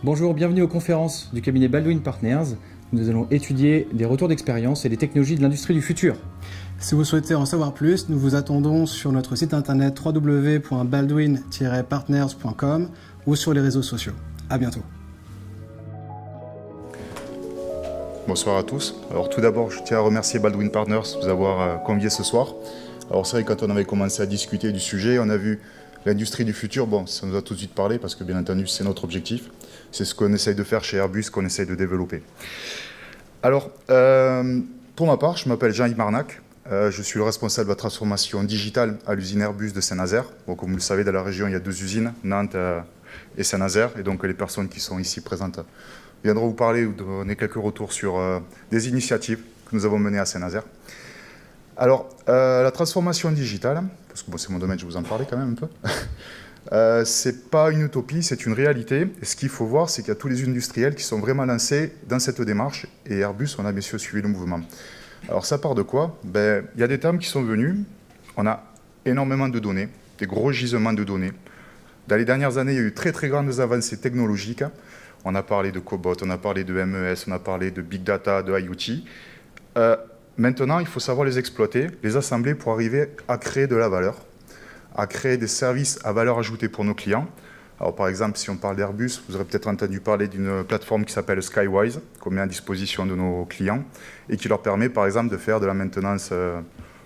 Bonjour, bienvenue aux conférences du cabinet Baldwin Partners. Nous allons étudier des retours d'expérience et les technologies de l'industrie du futur. Si vous souhaitez en savoir plus, nous vous attendons sur notre site internet www.baldwin-partners.com ou sur les réseaux sociaux. À bientôt. Bonsoir à tous. Alors tout d'abord, je tiens à remercier Baldwin Partners de nous avoir conviés ce soir. Alors c'est vrai que quand on avait commencé à discuter du sujet, on a vu l'industrie du futur. Bon, ça nous a tout de suite parlé parce que bien entendu, c'est notre objectif. C'est ce qu'on essaye de faire chez Airbus, qu'on essaye de développer. Alors, pour ma part, je m'appelle Jean-Yves Marnac. Je suis le responsable de la transformation digitale à l'usine Airbus de Saint-Nazaire. Bon, comme vous le savez, dans la région, il y a 2 usines, Nantes et Saint-Nazaire. Et donc, les personnes qui sont ici présentes viendront vous parler ou donner quelques retours sur des initiatives que nous avons menées à Saint-Nazaire. Alors, la transformation digitale, parce que bon, c'est mon domaine, je vais vous en parler quand même un peu. C'est pas une utopie, c'est une réalité. Et ce qu'il faut voir, c'est qu'il y a tous les industriels qui sont vraiment lancés dans cette démarche. Et Airbus, on a bien sûr suivi le mouvement. Alors, ça part de quoi? Il y a des termes qui sont venus. On a énormément de données, des gros gisements de données. Dans les dernières années, il y a eu très grandes avancées technologiques. On a parlé de cobot, on a parlé de MES, on a parlé de big data, de IoT. Maintenant, il faut savoir les exploiter, les assembler pour arriver à créer de la valeur, à créer des services à valeur ajoutée pour nos clients. Alors, par exemple, si on parle d'Airbus, vous aurez peut-être entendu parler d'une plateforme qui s'appelle Skywise, qu'on met à disposition de nos clients, et qui leur permet, par exemple, de faire de la maintenance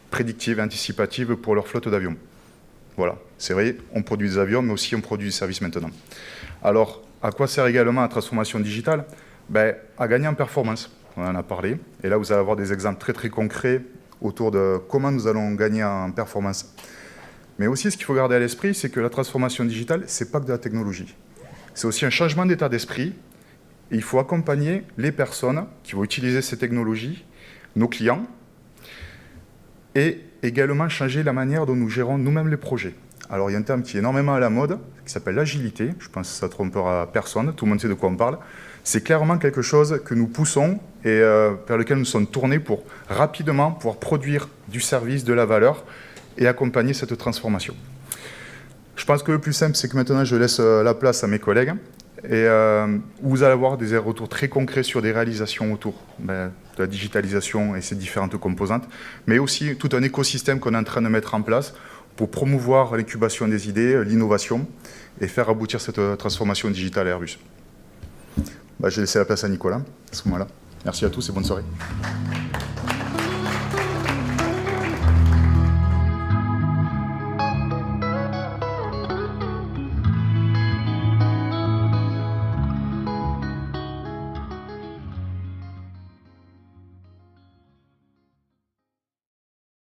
prédictive et anticipative pour leur flotte d'avions. Voilà, c'est vrai, on produit des avions, mais aussi on produit des services maintenant. Alors, à quoi sert également la transformation digitale? À gagner en performance, on en a parlé, et là, vous allez avoir des exemples très concrets autour de comment nous allons gagner en performance. Mais aussi, ce qu'il faut garder à l'esprit, c'est que la transformation digitale, ce n'est pas que de la technologie. C'est aussi un changement d'état d'esprit. Et il faut accompagner les personnes qui vont utiliser ces technologies, nos clients, et également changer la manière dont nous gérons nous-mêmes les projets. Alors, il y a un terme qui est énormément à la mode, qui s'appelle l'agilité. Je pense que ça ne trompera personne, tout le monde sait de quoi on parle. C'est clairement quelque chose que nous poussons et vers lequel nous sommes tournés pour rapidement pouvoir produire du service, de la valeur, et accompagner cette transformation. Je pense que le plus simple, c'est que maintenant, je laisse la place à mes collègues et vous allez avoir des retours très concrets sur des réalisations autour de la digitalisation et ses différentes composantes, mais aussi tout un écosystème qu'on est en train de mettre en place pour promouvoir l'incubation des idées, l'innovation et faire aboutir cette transformation digitale à Airbus. Je vais laisser la place à Nicolas à ce moment-là. Merci à tous et bonne soirée.